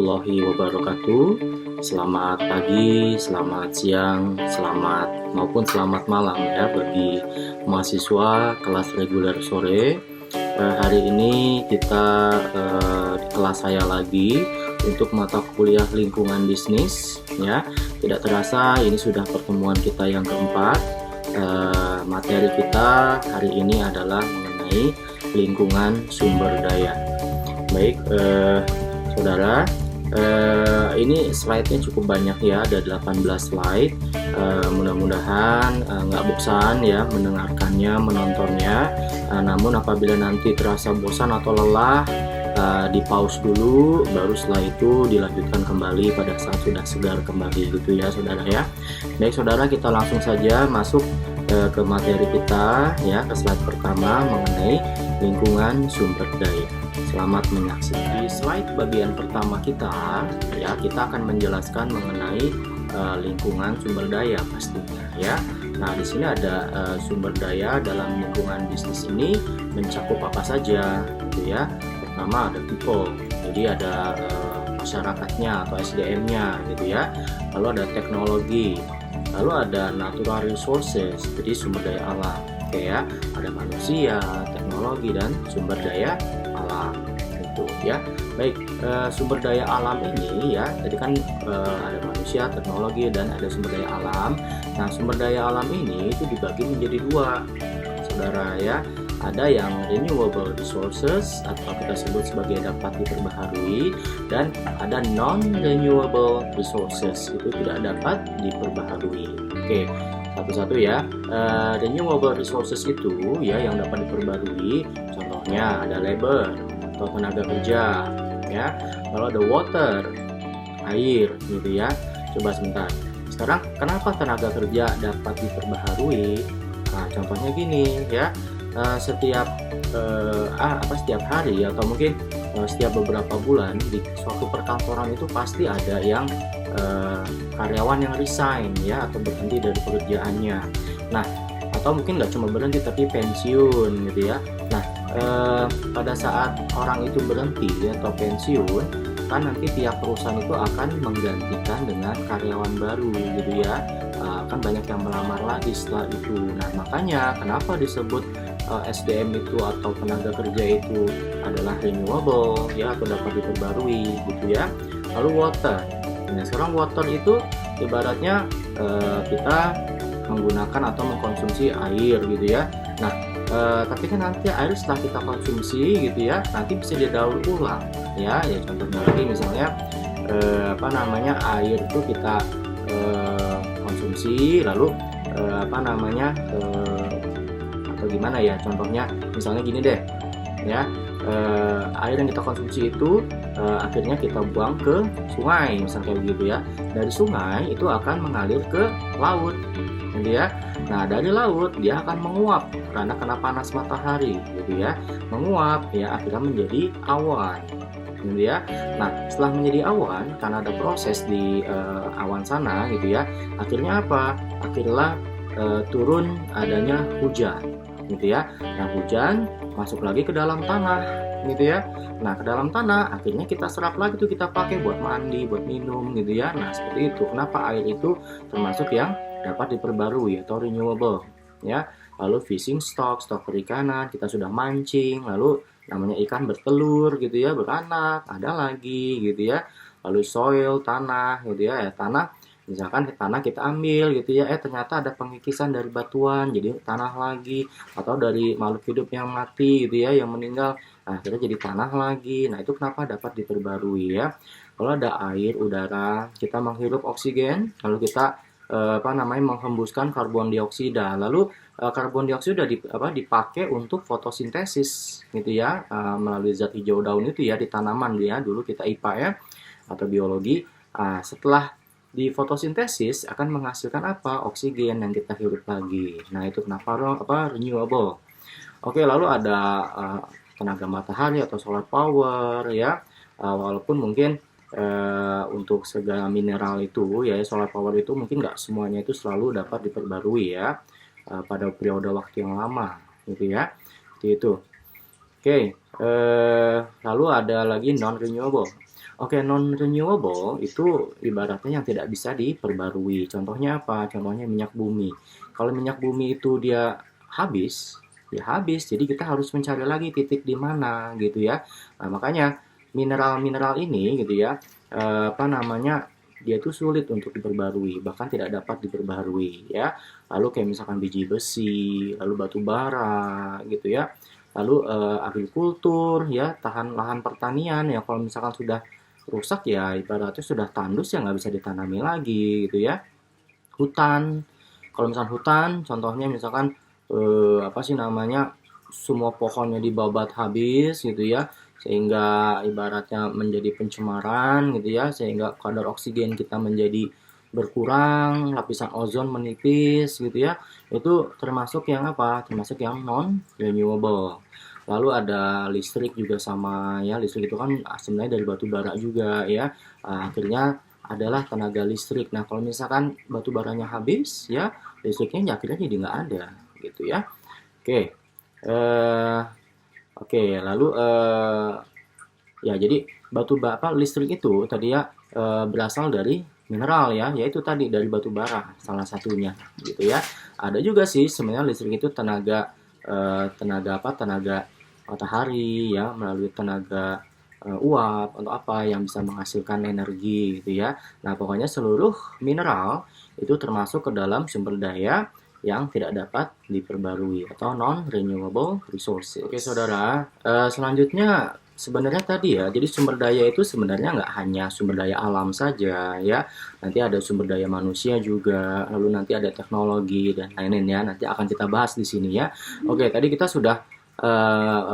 warahmatullahi wabarakatuh. Selamat pagi, selamat siang, selamat malam ya bagi mahasiswa kelas reguler sore. Hari ini kita di kelas saya lagi untuk mata kuliah lingkungan bisnis ya. Tidak terasa ini sudah pertemuan kita yang keempat. Materi kita hari ini adalah mengenai lingkungan sumber daya. Baik, saudara, ini slide-nya cukup banyak ya, ada 18 slide. Mudah-mudahan nggak bosan ya mendengarkannya, menontonnya. Namun apabila nanti terasa bosan atau lelah, di pause dulu, baru setelah itu dilanjutkan kembali pada saat sudah segar kembali gitu ya saudara ya. Baik saudara, kita langsung saja masuk ke materi kita ya, ke slide pertama mengenai lingkungan sumber daya. Selamat menyaksikan. Di slide bagian pertama kita ya, kita akan menjelaskan mengenai lingkungan sumber daya pastinya ya. Nah, di sini ada sumber daya dalam lingkungan bisnis ini mencakup apa saja gitu ya. Pertama ada people, jadi ada masyarakatnya atau SDM-nya gitu ya. Lalu ada teknologi, lalu ada natural resources, jadi sumber daya alam. Oke ya, ada manusia, teknologi, dan sumber daya alam itu ya. Baik, sumber daya alam ini ya, tadi kan ada manusia, teknologi, dan ada sumber daya alam. Nah, sumber daya alam ini itu dibagi menjadi dua saudara ya. Ada yang renewable resources atau kita sebut sebagai dapat diperbaharui, dan ada non-renewable resources, itu tidak dapat diperbaharui. Oke, satu-satu ya. Renewable resources itu ya yang dapat diperbarui, contohnya ada labor atau tenaga kerja ya. Kalau ada water, air gitu ya. Coba sebentar. Sekarang kenapa tenaga kerja dapat diperbaharui? Nah, contohnya gini ya. Setiap hari atau mungkin setiap beberapa bulan di suatu perkantoran itu pasti ada yang karyawan yang resign ya, atau berhenti dari pekerjaannya. Nah, atau mungkin nggak cuma berhenti tapi pensiun gitu ya. Nah, pada saat orang itu berhenti atau pensiun, kan nanti tiap perusahaan itu akan menggantikan dengan karyawan baru gitu ya. Kan banyak yang melamar lagi setelah itu. Nah, makanya kenapa disebut SDM itu atau tenaga kerja itu adalah renewable ya, atau dapat diperbarui gitu ya. Lalu water. Nah, sekarang water itu ibaratnya kita menggunakan atau mengkonsumsi air gitu ya. Nah, tapi kan nanti air setelah kita konsumsi gitu ya, nanti bisa didaur ulang ya. Ya contohnya lagi misalnya air itu kita konsumsi lalu atau gimana ya, contohnya misalnya gini deh ya, air yang kita konsumsi itu akhirnya kita buang ke sungai misalnya kayak begitu ya. Dari sungai itu akan mengalir ke laut gitu ya. Nah, dari laut dia akan menguap karena kena panas matahari gitu ya, menguap ya, akhirnya menjadi awan gitu ya. Nah, setelah menjadi awan, karena ada proses di awan sana gitu ya, akhirnya apa? Akhirnya turun adanya hujan gitu ya. Nah, hujan masuk lagi ke dalam tanah gitu ya. Nah, ke dalam tanah akhirnya kita serap lagi tuh, kita pakai buat mandi, buat minum gitu ya. Nah, seperti itu. Kenapa air itu termasuk yang dapat diperbarui atau renewable ya. Lalu fishing stock perikanan, kita sudah mancing, lalu namanya ikan bertelur gitu ya, beranak, ada lagi gitu ya. Lalu soil, tanah gitu ya, tanah misalkan tanah kita ambil gitu ya, ternyata ada pengikisan dari batuan jadi tanah lagi, atau dari makhluk hidup yang mati gitu ya, yang meninggal, nah akhirnya jadi tanah lagi. Nah, itu kenapa dapat diperbarui ya. Kalau ada air, udara, kita menghirup oksigen, lalu kita menghembuskan karbon dioksida, lalu karbon dioksida dipakai untuk fotosintesis gitu ya, melalui zat hijau daun itu ya di tanaman ya, dulu kita IPA ya atau biologi. Setelah di fotosintesis akan menghasilkan apa? Oksigen yang kita hirup lagi. Nah, itu kenapa renewable. Oke, lalu ada tenaga matahari atau solar power ya. Walaupun mungkin untuk segala mineral itu ya, solar power itu mungkin nggak semuanya itu selalu dapat diperbarui ya pada periode waktu yang lama gitu ya. Seperti itu. Oke, lalu ada lagi non renewable. Oke, non renewable itu ibaratnya yang tidak bisa diperbarui. Contohnya apa? Contohnya minyak bumi. Kalau minyak bumi itu dia habis, ya habis. Jadi kita harus mencari lagi titik di mana gitu ya. Nah, makanya mineral-mineral ini gitu ya, apa namanya? Dia itu sulit untuk diperbarui, bahkan tidak dapat diperbarui ya. Lalu kayak misalkan biji besi, lalu batu bara gitu ya. Lalu agrikultur ya, tahan lahan pertanian ya, kalau misalkan sudah rusak ya ibaratnya sudah tandus ya nggak bisa ditanami lagi gitu ya. Hutan, kalau misalkan hutan contohnya misalkan apa sih namanya, semua pohonnya dibabat habis gitu ya, sehingga ibaratnya menjadi pencemaran gitu ya, sehingga kadar oksigen kita menjadi berkurang, lapisan ozon menipis gitu ya. Itu termasuk yang apa? Termasuk yang non renewable. Lalu ada listrik juga sama ya, listrik itu kan sebenarnya dari batu bara juga ya. Akhirnya adalah tenaga listrik. Nah, kalau misalkan batu baranya habis ya, listriknya akhirnya jadi nggak ada gitu ya. Oke, eh, oke, lalu ya jadi batu bara listrik itu tadi ya berasal dari mineral ya, yaitu tadi dari batu bara salah satunya gitu ya. Ada juga sih sebenarnya listrik itu tenaga tenaga apa? Tenaga matahari ya, melalui tenaga uap atau apa yang bisa menghasilkan energi gitu ya. Nah, pokoknya seluruh mineral itu termasuk ke dalam sumber daya yang tidak dapat diperbarui atau non renewable resources. Oke, saudara, selanjutnya sebenarnya tadi ya, jadi sumber daya itu sebenarnya nggak hanya sumber daya alam saja ya, nanti ada sumber daya manusia juga, lalu nanti ada teknologi dan lain-lain ya, nanti akan kita bahas di sini ya. Oke, tadi kita sudah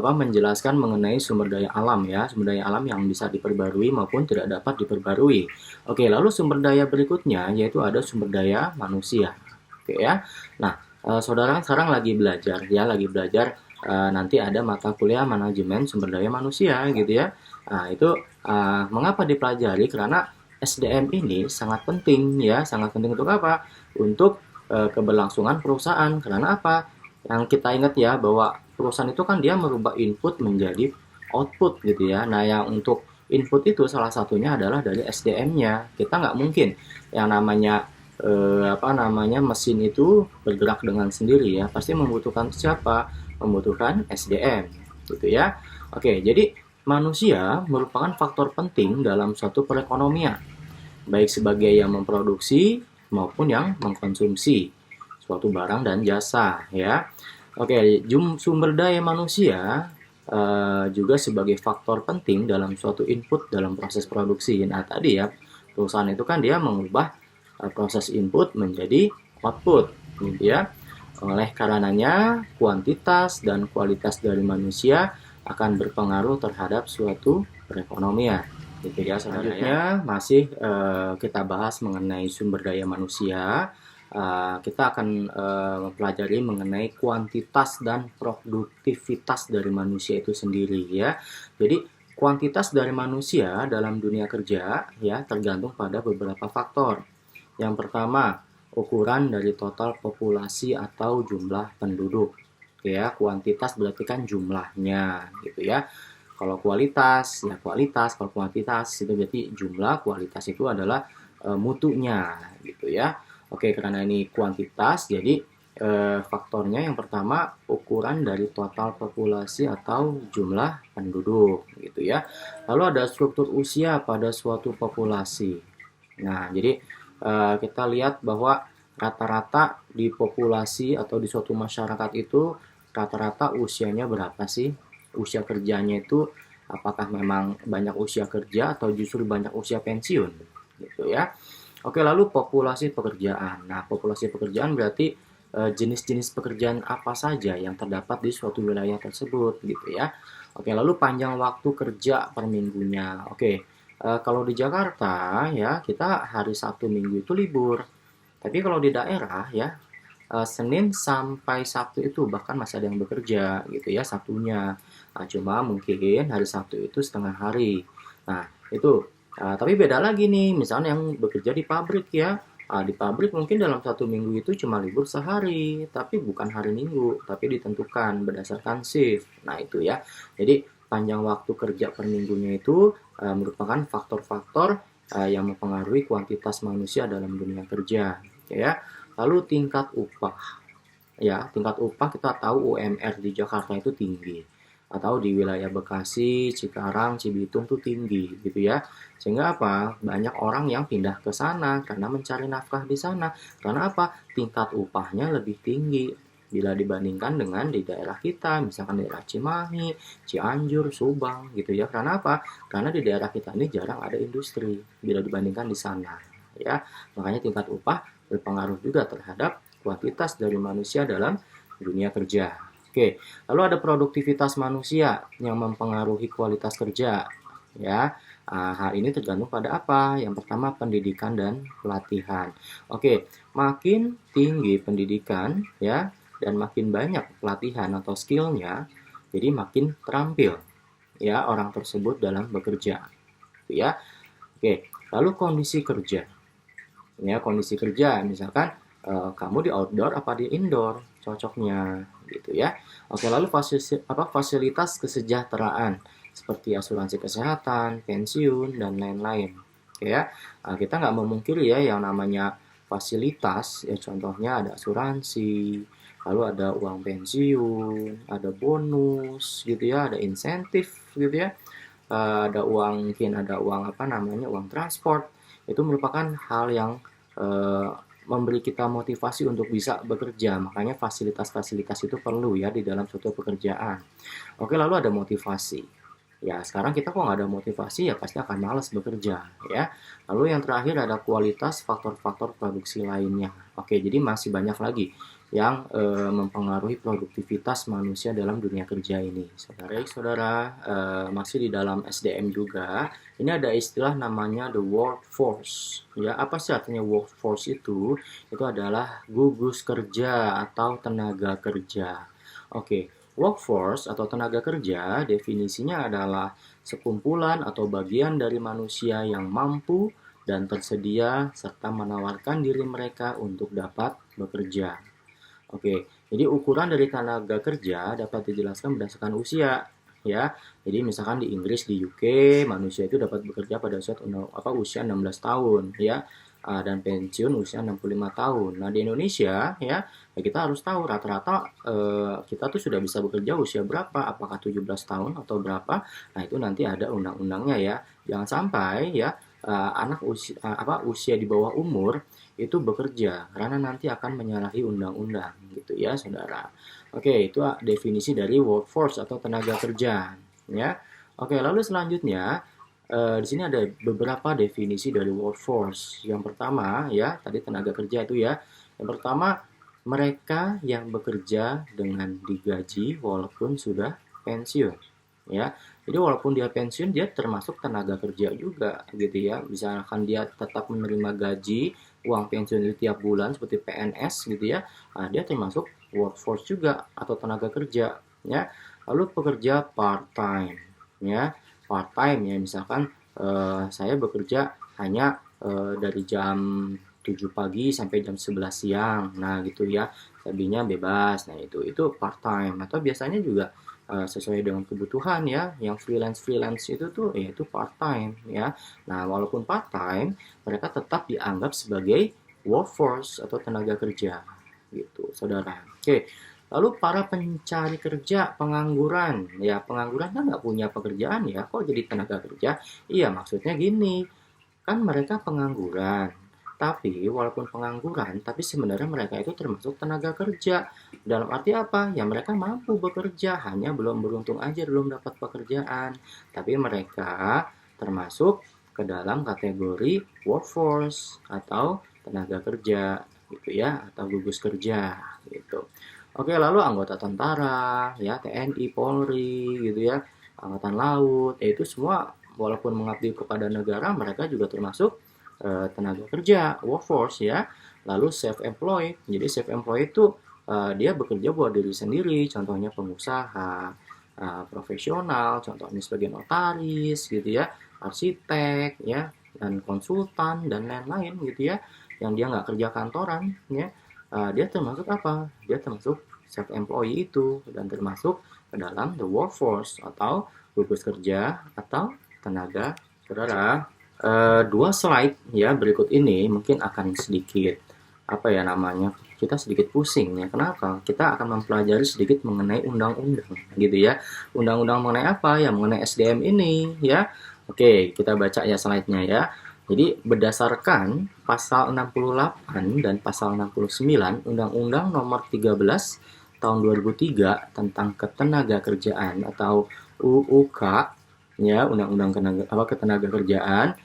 menjelaskan mengenai sumber daya alam ya, sumber daya alam yang bisa diperbarui maupun tidak dapat diperbarui. Oke, lalu sumber daya berikutnya yaitu ada sumber daya manusia. Oke ya. Nah, saudara sekarang lagi belajar ya, lagi belajar nanti ada mata kuliah manajemen sumber daya manusia gitu ya. Nah, itu mengapa dipelajari? Karena SDM ini sangat penting ya, sangat penting untuk apa? Untuk keberlangsungan perusahaan. Karena apa? Yang kita ingat ya bahwa perusahaan itu kan dia merubah input menjadi output gitu ya. Nah, yang untuk input itu salah satunya adalah dari SDM-nya. Kita nggak mungkin yang namanya apa namanya mesin itu bergerak dengan sendiri ya, pasti membutuhkan siapa? Membutuhkan SDM gitu ya. Oke, jadi manusia merupakan faktor penting dalam suatu perekonomian, baik sebagai yang memproduksi maupun yang mengkonsumsi suatu barang dan jasa ya. Oke, sumber daya manusia juga sebagai faktor penting dalam suatu input dalam proses produksi. Nah, tadi ya, perusahaan itu kan dia mengubah proses input menjadi output gitu ya. Oleh karenanya, kuantitas dan kualitas dari manusia akan berpengaruh terhadap suatu perekonomian gitu ya. Selanjutnya masih kita bahas mengenai sumber daya manusia. Kita akan mempelajari mengenai kuantitas dan produktivitas dari manusia itu sendiri ya. Jadi kuantitas dari manusia dalam dunia kerja ya tergantung pada beberapa faktor. Yang pertama, ukuran dari total populasi atau jumlah penduduk. Ya, kuantitas berarti kan jumlahnya gitu ya. Kalau kualitas, ya kualitas. Kalau kuantitas itu berarti jumlah, kualitas itu adalah mutunya gitu ya. Oke, karena ini kuantitas, jadi faktornya yang pertama ukuran dari total populasi atau jumlah penduduk gitu ya. Lalu ada struktur usia pada suatu populasi. Nah, jadi kita lihat bahwa rata-rata di populasi atau di suatu masyarakat itu rata-rata usianya berapa sih? Usia kerjanya itu apakah memang banyak usia kerja atau justru banyak usia pensiun gitu ya. Oke, lalu populasi pekerjaan. Nah, populasi pekerjaan berarti jenis-jenis pekerjaan apa saja yang terdapat di suatu wilayah tersebut gitu ya. Oke, lalu panjang waktu kerja per minggunya. Oke, kalau di Jakarta ya kita hari Sabtu Minggu itu libur. Tapi kalau di daerah ya Senin sampai Sabtu itu bahkan masih ada yang bekerja gitu ya Sabtunya. Nah, cuma mungkin hari Sabtu itu setengah hari. Nah, itu tapi beda lagi nih, misalnya yang bekerja di pabrik ya. Di pabrik mungkin dalam satu minggu itu cuma libur sehari, tapi bukan hari Minggu, tapi ditentukan berdasarkan shift. Nah, itu ya. Jadi panjang waktu kerja per minggunya itu merupakan faktor-faktor yang mempengaruhi kuantitas manusia dalam dunia kerja, ya. Lalu tingkat upah, ya, tingkat upah kita tahu UMR di Jakarta itu tinggi, atau di wilayah Bekasi, Cikarang, Cibitung tuh tinggi gitu ya. Sehingga apa? Banyak orang yang pindah ke sana karena mencari nafkah di sana. Karena apa? Tingkat upahnya lebih tinggi bila dibandingkan dengan di daerah kita, misalkan daerah Cimahi, Cianjur, Subang gitu ya. Karena apa? Karena di daerah kita ini jarang ada industri bila dibandingkan di sana, ya. Makanya tingkat upah berpengaruh juga terhadap kuantitas dari manusia dalam dunia kerja. Oke, lalu ada produktivitas manusia yang mempengaruhi kualitas kerja, ya. Hal ini tergantung pada apa? Yang pertama pendidikan dan pelatihan. Oke, makin tinggi pendidikan, ya, dan makin banyak pelatihan atau skillnya, jadi makin terampil, ya, orang tersebut dalam bekerja, gitu ya. Oke, lalu kondisi kerja, ya, kondisi kerja, misalkan kamu di outdoor apa di indoor cocoknya, gitu ya. Oke, lalu fasilitas kesejahteraan seperti asuransi kesehatan, pensiun, dan lain-lain. Oke ya, kita nggak memungkiri ya yang namanya fasilitas, ya contohnya ada asuransi, lalu ada uang pensiun, ada bonus gitu ya, ada insentif gitu ya, ada uang, mungkin ada uang apa namanya, uang transport. Itu merupakan hal yang eh, memberi kita motivasi untuk bisa bekerja. Makanya fasilitas-fasilitas itu perlu ya di dalam suatu pekerjaan. Oke, lalu ada motivasi. Ya, sekarang kita kok nggak ada motivasi, ya pasti akan malas bekerja, ya. Lalu yang terakhir ada kualitas faktor-faktor produksi lainnya. Oke, jadi masih banyak lagi yang mempengaruhi produktivitas manusia dalam dunia kerja ini. Saudara, masih di dalam SDM juga, ini ada istilah namanya the workforce. Ya, apa sih artinya workforce itu? Itu adalah gugus kerja atau tenaga kerja. Oke, workforce atau tenaga kerja definisinya adalah sekumpulan atau bagian dari manusia yang mampu dan tersedia serta menawarkan diri mereka untuk dapat bekerja. Oke, jadi ukuran dari tenaga kerja dapat dijelaskan berdasarkan usia, ya. Jadi misalkan di Inggris, di UK, manusia itu dapat bekerja pada usia 16 tahun, ya. Dan pensiun usia 65 tahun. Nah, di Indonesia, ya kita harus tahu rata-rata kita tuh sudah bisa bekerja usia berapa, apakah 17 tahun atau berapa. Nah, itu nanti ada undang-undangnya ya. Jangan sampai ya anak usia di bawah umur itu bekerja karena nanti akan menyalahi undang-undang gitu ya, saudara. Oke, itu definisi dari workforce atau tenaga kerja, ya. Oke, lalu selanjutnya di sini ada beberapa definisi dari workforce. Yang pertama ya, tadi tenaga kerja itu ya. Yang pertama, mereka yang bekerja dengan digaji walaupun sudah pensiun, ya. Jadi walaupun dia pensiun, dia termasuk tenaga kerja juga gitu ya. Misalkan dia tetap menerima gaji, uang pensiun itu tiap bulan seperti PNS gitu ya. Nah, dia termasuk workforce juga atau tenaga kerja, ya. Lalu pekerja part time, ya. Part time ya, misalkan saya bekerja hanya dari jam 7 pagi sampai jam 11 siang. Nah, gitu ya. Selebihnya bebas. Nah, itu part time atau biasanya juga sesuai dengan kebutuhan ya. Yang freelance itu tuh yaitu part time ya. Nah, walaupun part time, mereka tetap dianggap sebagai workforce atau tenaga kerja gitu, saudara. Oke, lalu para pencari kerja, pengangguran ya, pengangguran kan nggak punya pekerjaan ya, kok jadi tenaga kerja? Iya, maksudnya gini, kan mereka pengangguran. Tapi walaupun pengangguran, tapi sebenarnya mereka itu termasuk tenaga kerja. Dalam arti apa? Ya mereka mampu bekerja, hanya belum beruntung aja belum dapat pekerjaan. Tapi mereka termasuk ke dalam kategori workforce atau tenaga kerja gitu ya, atau gugus kerja gitu. Oke, lalu anggota tentara, ya TNI, Polri gitu ya, angkatan laut, itu semua walaupun mengabdi kepada negara, mereka juga termasuk tenaga kerja, workforce ya. Lalu self employed. Jadi self employed itu dia bekerja buat diri sendiri, contohnya pengusaha, profesional, contohnya sebagai notaris gitu ya, arsitek ya, dan konsultan dan lain-lain gitu ya, yang dia nggak kerja kantoran ya. Dia termasuk apa? Dia termasuk self employed itu dan termasuk ke dalam the workforce atau gugus kerja atau tenaga Saudara, dua slide ya berikut ini mungkin akan sedikit apa ya namanya, kita sedikit pusing ya. Kenapa? Kita akan mempelajari sedikit mengenai undang-undang gitu ya. Undang-undang mengenai apa ya? Mengenai SDM ini ya. Oke, kita baca ya slide-nya ya. Jadi berdasarkan pasal 68 dan pasal 69 Undang-Undang Nomor 13 Tahun 2003 tentang Ketenagakerjaan atau UUK ya, Undang-Undang Ketenagakerjaan,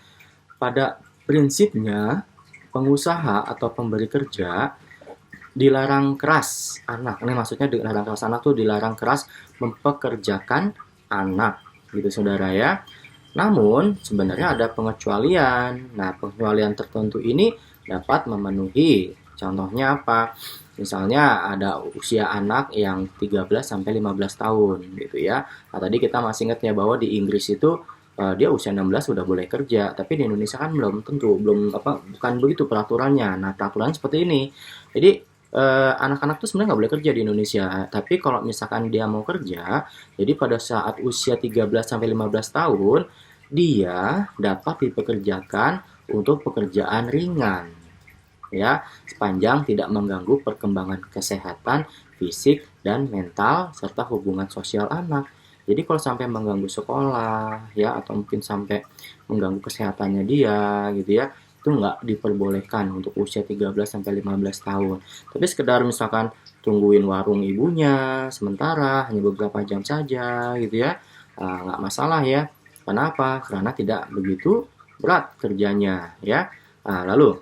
pada prinsipnya pengusaha atau pemberi kerja dilarang keras anak. Ini maksudnya dilarang keras anak tuh dilarang keras mempekerjakan anak gitu saudara ya. Namun sebenarnya ada pengecualian. Nah, pengecualian tertentu ini dapat memenuhi. Contohnya apa? Misalnya ada usia anak yang 13 sampai 15 tahun gitu ya. Nah, tadi kita masih ingat ya bahwa di Inggris itu dia usia 16 sudah boleh kerja, tapi di Indonesia kan belum tentu, belum apa, bukan begitu peraturannya. Nah, peraturan seperti ini. Jadi anak-anak tuh sebenarnya nggak boleh kerja di Indonesia. Tapi kalau misalkan dia mau kerja, jadi pada saat usia 13 sampai 15 tahun, dia dapat dipekerjakan untuk pekerjaan ringan ya, sepanjang tidak mengganggu perkembangan kesehatan fisik dan mental serta hubungan sosial anak. Jadi kalau sampai mengganggu sekolah ya, atau mungkin sampai mengganggu kesehatannya dia gitu ya, itu nggak diperbolehkan untuk usia 13 sampai 15 tahun. Tapi sekedar misalkan tungguin warung ibunya sementara hanya beberapa jam saja gitu ya, nggak masalah ya. Kenapa? Karena tidak begitu berat kerjanya ya. Lalu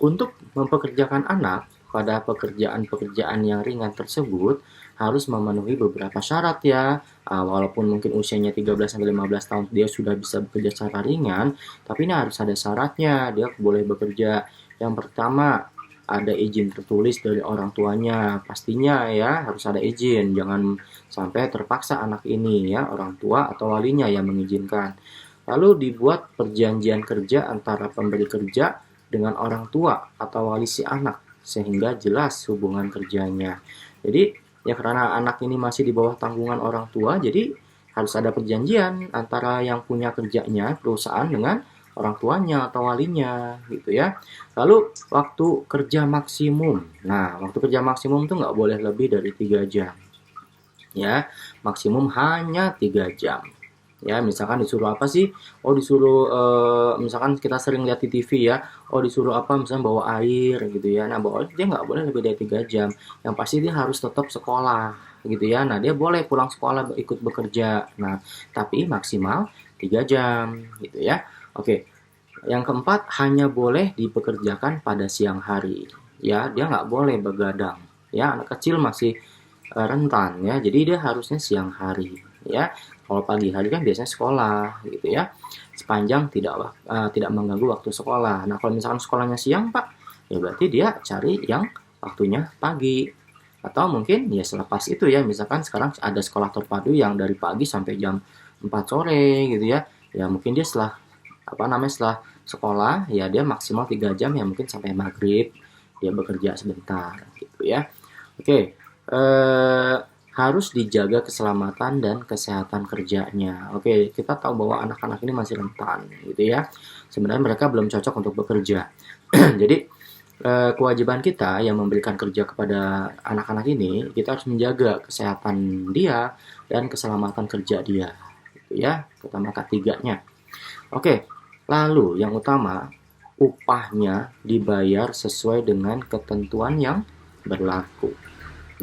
untuk mempekerjakan anak pada pekerjaan-pekerjaan yang ringan tersebut harus memenuhi beberapa syarat ya. Walaupun mungkin usianya 13 sampai 15 tahun dia sudah bisa bekerja secara ringan, tapi ini harus ada syaratnya. Dia boleh bekerja. Yang pertama, ada izin tertulis dari orang tuanya. Pastinya ya harus ada izin. Jangan sampai terpaksa anak ini ya, orang tua atau walinya yang mengizinkan. Lalu dibuat perjanjian kerja antara pemberi kerja dengan orang tua atau wali si anak sehingga jelas hubungan kerjanya. Jadi ya karena anak ini masih di bawah tanggungan orang tua, jadi harus ada perjanjian antara yang punya kerjanya perusahaan dengan orang tuanya atau walinya gitu ya. Lalu waktu kerja maksimum. Nah, waktu kerja maksimum tuh nggak boleh lebih dari 3 jam. Ya, maksimum hanya 3 jam. Ya, misalkan disuruh apa sih? Oh, disuruh misalkan kita sering lihat di TV ya. Oh, disuruh apa? Misalnya bawa air gitu ya. Nah, bawa air dia nggak boleh lebih dari 3 jam. Yang pasti dia harus tetap sekolah gitu ya. Nah, dia boleh pulang sekolah ikut bekerja. Nah, tapi maksimal 3 jam gitu ya. Oke. Yang keempat, hanya boleh dipekerjakan pada siang hari. Ya, dia nggak boleh begadang. Ya, anak kecil masih rentan ya. Jadi dia harusnya siang hari ya. Kalau pagi hari kan biasanya sekolah gitu ya. Sepanjang tidak mengganggu waktu sekolah. Nah, kalau misalkan sekolahnya siang, Pak, ya berarti dia cari yang waktunya pagi. Atau mungkin ya selepas itu ya, misalkan sekarang ada sekolah terpadu yang dari pagi sampai jam 4 sore gitu ya. Ya mungkin dia setelah sekolah ya dia maksimal 3 jam ya, mungkin sampai maghrib dia bekerja sebentar gitu ya. Oke, harus dijaga keselamatan dan kesehatan kerjanya. Oke, kita tahu bahwa anak-anak ini masih rentan gitu ya. Sebenarnya mereka belum cocok untuk bekerja. Jadi kewajiban kita yang memberikan kerja kepada anak-anak ini, kita harus menjaga kesehatan dia dan keselamatan kerja dia gitu ya. Pertama ketiganya. Oke, lalu yang utama, upahnya dibayar sesuai dengan ketentuan yang berlaku.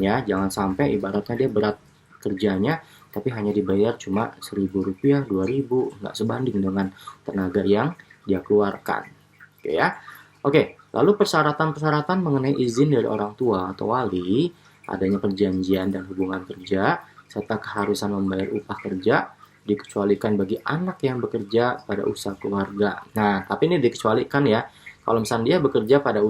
Ya, jangan sampai ibaratnya dia berat kerjanya tapi hanya dibayar cuma Rp1.000, Rp2.000, nggak sebanding dengan tenaga yang dia keluarkan. Oke ya. Oke, lalu persyaratan-persyaratan mengenai izin dari orang tua atau wali, adanya perjanjian dan hubungan kerja, serta keharusan membayar upah kerja dikecualikan bagi anak yang bekerja pada usaha keluarga. Nah, tapi ini dikecualikan ya. Kalau misalnya dia bekerja pada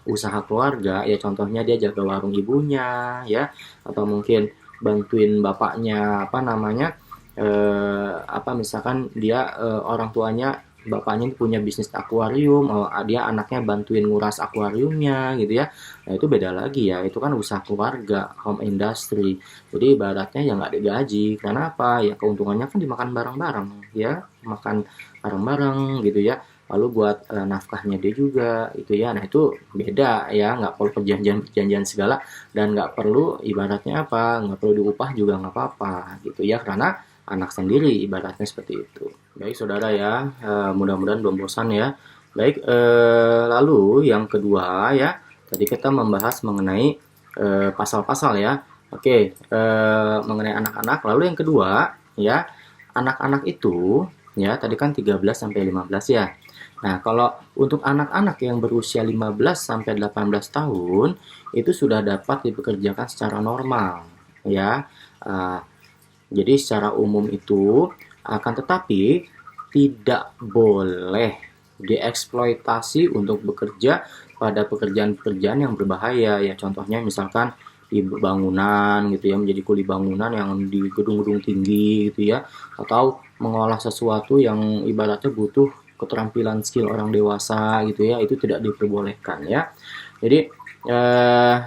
usaha keluarga, ya contohnya dia jaga warung ibunya, ya, atau mungkin bantuin bapaknya, misalkan dia orang tuanya bapaknya punya bisnis akuarium, dia anaknya bantuin nguras akuariumnya gitu ya. Nah itu beda lagi ya, itu kan usaha keluarga, home industry. Jadi ibaratnya ya nggak digaji, karena apa? Ya keuntungannya kan dimakan bareng-bareng ya, makan bareng-bareng gitu ya. Lalu buat nafkahnya dia juga itu ya. Nah itu beda ya, nggak perlu perjanjian segala, dan nggak perlu ibaratnya apa, nggak perlu diupah juga nggak apa-apa gitu ya, karena anak sendiri ibaratnya seperti itu. Baik saudara ya, mudah-mudahan belum bosan ya. Baik, lalu yang kedua ya, tadi kita membahas mengenai pasal-pasal ya. Oke, mengenai anak-anak. Lalu yang kedua ya, anak-anak itu ya, tadi kan 13 sampai 15 ya. Nah, kalau untuk anak-anak yang berusia 15 sampai 18 tahun itu sudah dapat dipekerjakan secara normal ya. Uh, jadi secara umum itu akan tetapi tidak boleh dieksploitasi untuk bekerja pada pekerjaan-pekerjaan yang berbahaya ya. Contohnya misalkan di bangunan gitu ya, menjadi kuli bangunan yang di gedung-gedung tinggi gitu ya, atau mengolah sesuatu yang ibaratnya butuh keterampilan skill orang dewasa gitu ya, itu tidak diperbolehkan ya. Jadi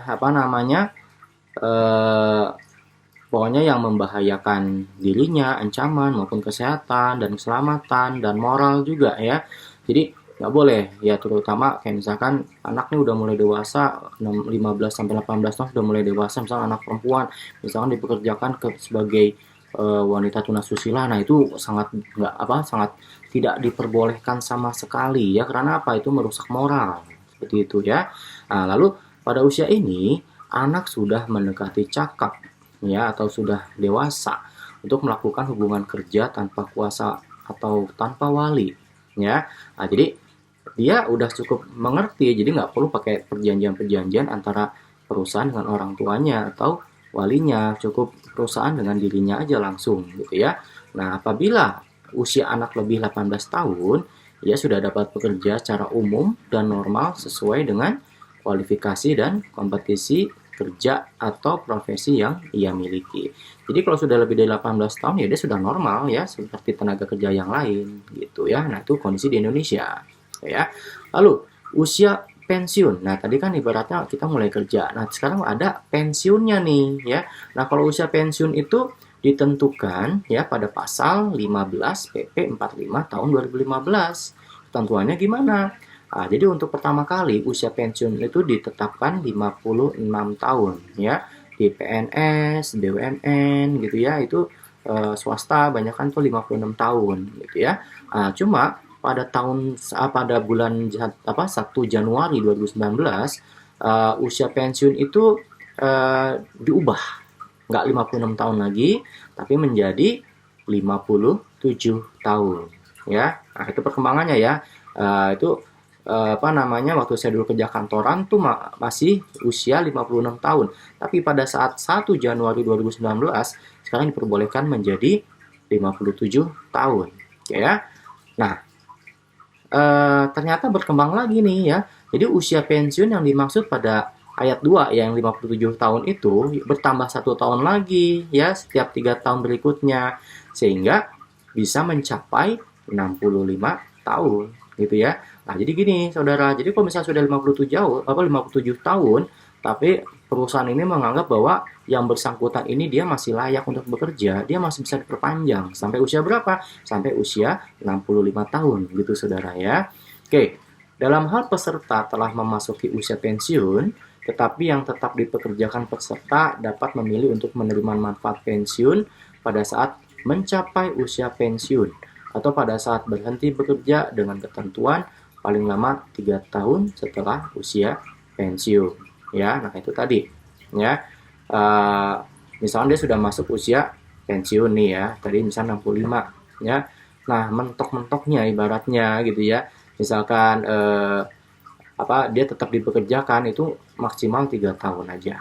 apa namanya, eh, pokoknya yang membahayakan dirinya, ancaman maupun kesehatan dan keselamatan dan moral juga ya. Jadi nggak boleh ya, terutama kayak misalkan anaknya udah mulai dewasa, 15 sampai 18 tahun sudah mulai dewasa, misalkan anak perempuan, misalkan dipekerjakan sebagai wanita tunasusila. Nah itu sangat nggak apa, sangat tidak diperbolehkan sama sekali ya, karena apa, itu merusak moral seperti itu ya. Nah, lalu pada usia ini anak sudah mendekati cakap ya, atau sudah dewasa untuk melakukan hubungan kerja tanpa kuasa atau tanpa wali ya. Nah, jadi dia udah cukup mengerti, jadi nggak perlu pakai perjanjian-perjanjian antara perusahaan dengan orang tuanya atau walinya, cukup perusahaan dengan dirinya aja langsung gitu ya. Nah, apabila usia anak lebih 18 tahun, ia sudah dapat bekerja secara umum dan normal sesuai dengan kualifikasi dan kompetisi kerja atau profesi yang ia miliki. Jadi kalau sudah lebih dari 18 tahun ya dia sudah normal ya, seperti tenaga kerja yang lain gitu ya. Nah, itu kondisi di Indonesia ya. Lalu usia pensiun. Nah, tadi kan ibaratnya kita mulai kerja. Nah, sekarang ada pensiunnya nih ya. Nah, kalau usia pensiun itu ditentukan ya pada pasal 15 PP 45 tahun 2015. Ketentuannya gimana? Nah, jadi untuk pertama kali usia pensiun itu ditetapkan 56 tahun ya, di PNS, BUMN gitu ya, itu swasta banyak kan tuh 56 tahun gitu ya. Nah, cuma pada bulan 1 Januari 2019 usia pensiun itu diubah, nggak 56 tahun lagi tapi menjadi 57 tahun ya. Nah, itu perkembangannya ya. Itu waktu saya dulu kerja kantoran tuh masih usia 56 tahun. Tapi pada saat 1 Januari 2019 sekarang diperbolehkan menjadi 57 tahun. Ya. Nah, ternyata berkembang lagi nih ya. Jadi usia pensiun yang dimaksud pada ayat 2 yang 57 tahun itu bertambah 1 tahun lagi ya setiap 3 tahun berikutnya, sehingga bisa mencapai 65 tahun gitu ya. Nah, jadi gini saudara, jadi kalau misalnya sudah 57 tahun, tapi perusahaan ini menganggap bahwa yang bersangkutan ini dia masih layak untuk bekerja, dia masih bisa diperpanjang sampai usia berapa? Sampai usia 65 tahun gitu saudara ya. Oke, dalam hal peserta telah memasuki usia pensiun, tetapi yang tetap dipekerjakan peserta dapat memilih untuk menerima manfaat pensiun pada saat mencapai usia pensiun atau pada saat berhenti bekerja dengan ketentuan paling lama 3 tahun setelah usia pensiun ya. Nah, itu tadi ya. Misalnya dia sudah masuk usia pensiun nih ya, tadi misalnya 65 ya. Nah, mentok-mentoknya ibaratnya gitu ya, misalkan dia tetap dipekerjakan itu maksimal 3 tahun aja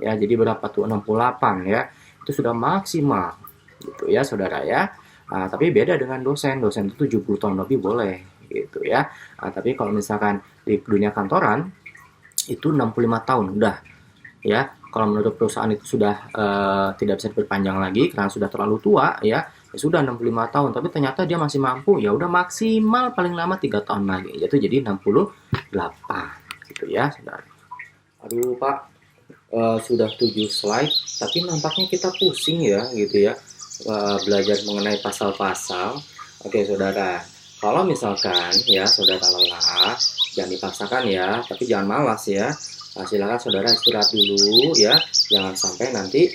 ya. Jadi berapa tuh, 68 ya, itu sudah maksimal gitu ya saudara ya. Nah, tapi beda dengan dosen itu 70 tahun lebih boleh gitu ya. Nah, tapi kalau misalkan di dunia kantoran itu 65 tahun udah ya. Kalau menurut perusahaan itu sudah tidak bisa diperpanjang lagi karena sudah terlalu tua ya, ya sudah 65 tahun, tapi ternyata dia masih mampu, ya udah maksimal paling lama 3 tahun lagi, yaitu jadi 68 gitu ya saudara. Aduh Pak, sudah 7 slide tapi nampaknya kita pusing ya gitu ya, belajar mengenai pasal-pasal. Oke saudara, kalau misalkan ya saudara lelah, jangan dipaksakan ya, tapi jangan malas ya. Silakan saudara istirahat dulu ya, jangan sampai nanti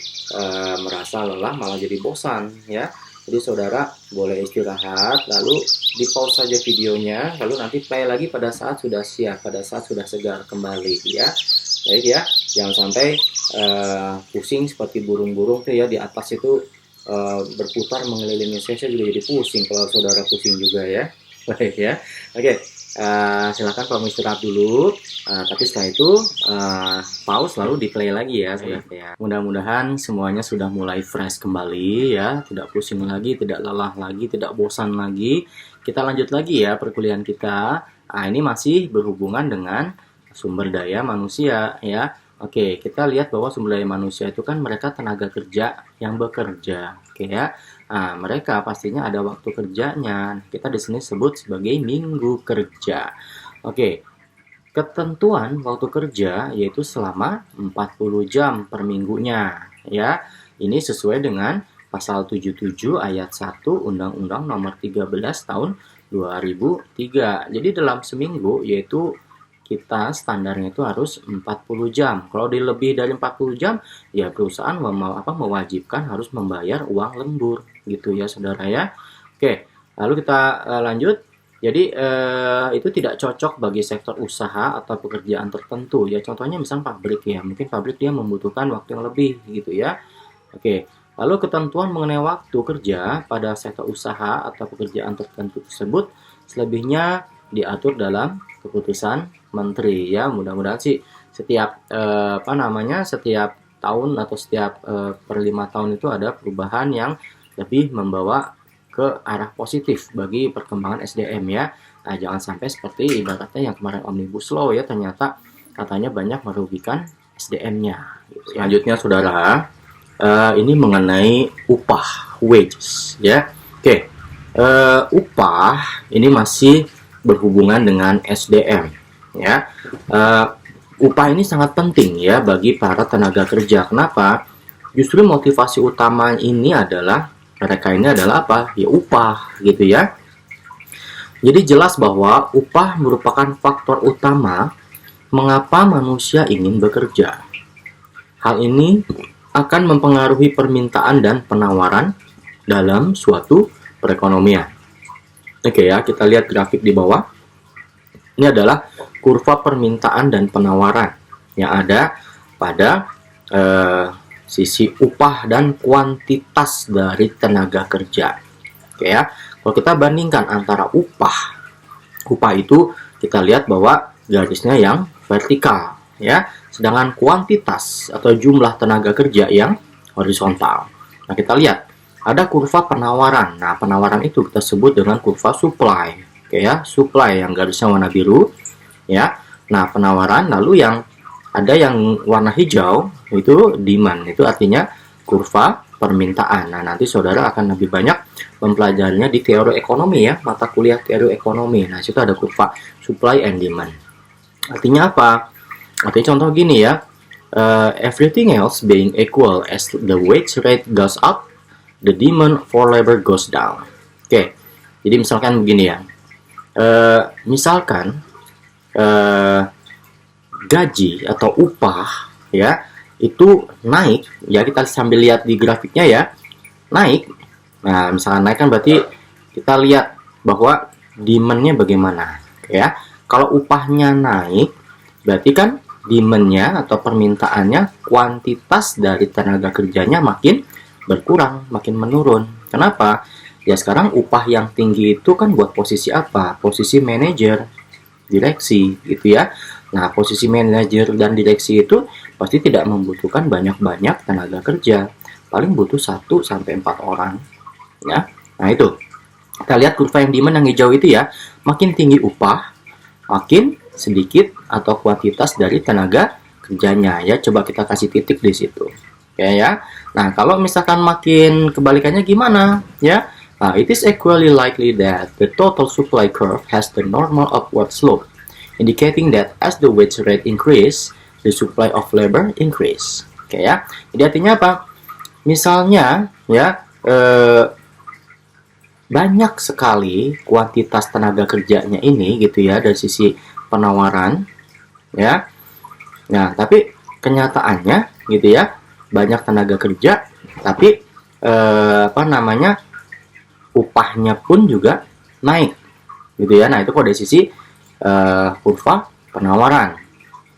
merasa lelah malah jadi bosan ya. Jadi saudara boleh istirahat, lalu di pause saja videonya, lalu nanti play lagi pada saat sudah siap, pada saat sudah segar kembali ya. Baik ya, jangan sampai pusing seperti burung-burung tuh ya di atas itu berputar mengelilingi saya juga jadi pusing kalau saudara pusing juga ya. Baik ya, oke. Silakan kamu istirahat dulu, tapi setelah itu pause lalu di play lagi ya saudara ya. Mudah-mudahan semuanya sudah mulai fresh kembali ya, tidak pusing lagi, tidak lelah lagi, tidak bosan lagi. Kita lanjut lagi ya perkuliahan kita. Ini masih berhubungan dengan sumber daya manusia ya. Oke, kita lihat bahwa sumber daya manusia itu kan mereka tenaga kerja yang bekerja, oke ya. Nah, mereka pastinya ada waktu kerjanya. Kita di sini sebut sebagai minggu kerja. Oke. Ketentuan waktu kerja yaitu selama 40 jam per minggunya, ya. Ini sesuai dengan pasal 77 ayat 1 Undang-Undang Nomor 13 tahun 2003. Jadi dalam seminggu yaitu kita standarnya itu harus 40 jam. Kalau lebih dari 40 jam, ya perusahaan mewajibkan harus membayar uang lembur, gitu ya saudara ya. Oke, lalu kita lanjut. Jadi itu tidak cocok bagi sektor usaha atau pekerjaan tertentu. Ya contohnya misalnya pabrik ya, mungkin pabrik dia membutuhkan waktu yang lebih, gitu ya. Oke, lalu ketentuan mengenai waktu kerja pada sektor usaha atau pekerjaan tertentu tersebut selebihnya diatur dalam keputusan menteri ya. Mudah-mudahan sih setiap setiap tahun atau setiap per 5 tahun itu ada perubahan yang lebih membawa ke arah positif bagi perkembangan SDM ya. Nah, jangan sampai seperti ibaratnya yang kemarin Omnibus Law ya, ternyata katanya banyak merugikan SDM-nya gitu. Selanjutnya saudara, ini mengenai upah, wages ya. Oke, upah ini masih berhubungan dengan SDM ya. Upah ini sangat penting ya bagi para tenaga kerja. Kenapa? Justru motivasi utama ini adalah mereka ini adalah apa? Ya upah gitu ya. Jadi jelas bahwa upah merupakan faktor utama mengapa manusia ingin bekerja. Hal ini akan mempengaruhi permintaan dan penawaran dalam suatu perekonomian. Oke ya, kita lihat grafik di bawah. Ini adalah kurva permintaan dan penawaran yang ada pada sisi upah dan kuantitas dari tenaga kerja. Oke ya, kalau kita bandingkan antara upah itu kita lihat bahwa garisnya yang vertikal ya, sedangkan kuantitas atau jumlah tenaga kerja yang horizontal. Nah, kita lihat ada kurva penawaran. Nah, penawaran itu kita sebut dengan kurva supply. Oke ya, supply yang garisnya warna biru ya. Nah, penawaran, lalu yang ada yang warna hijau itu demand. Itu artinya kurva permintaan. Nah, nanti saudara akan lebih banyak mempelajarinya di teori ekonomi ya, mata kuliah teori ekonomi. Nah, situ ada kurva supply and demand. Artinya apa? Artinya contoh gini ya. Everything else being equal as the wage rate goes up, the demand for labor goes down. Oke, jadi misalkan begini ya. Misalkan gaji atau upah ya itu naik ya, kita sambil lihat di grafiknya ya, naik. Nah, misalkan naik kan berarti kita lihat bahwa demand-nya bagaimana ya. Kalau upahnya naik berarti kan demand-nya atau permintaannya, kuantitas dari tenaga kerjanya makin berkurang, makin menurun. Kenapa? Ya sekarang upah yang tinggi itu kan buat posisi apa? Posisi manajer, direksi gitu ya. Nah, posisi manajer dan direksi itu pasti tidak membutuhkan banyak-banyak tenaga kerja. Paling butuh 1-4 orang ya. Nah, itu. Kita lihat kurva yang demand yang hijau itu ya. Makin tinggi upah, makin sedikit atau kuantitas dari tenaga kerjanya ya. Coba kita kasih titik di situ. Kayak ya. Nah, kalau misalkan makin kebalikannya gimana? Ya, it is equally likely that the total supply curve has the normal upward slope, indicating that as the wage rate increase, the supply of labor increase. Oke ya. Jadi artinya apa? Misalnya ya, banyak sekali kuantitas tenaga kerjanya ini gitu ya dari sisi penawaran ya. Nah, tapi kenyataannya gitu ya, banyak tenaga kerja, tapi apa namanya, upahnya pun juga naik, gitu ya. Nah, itu kok dari sisi kurva penawaran,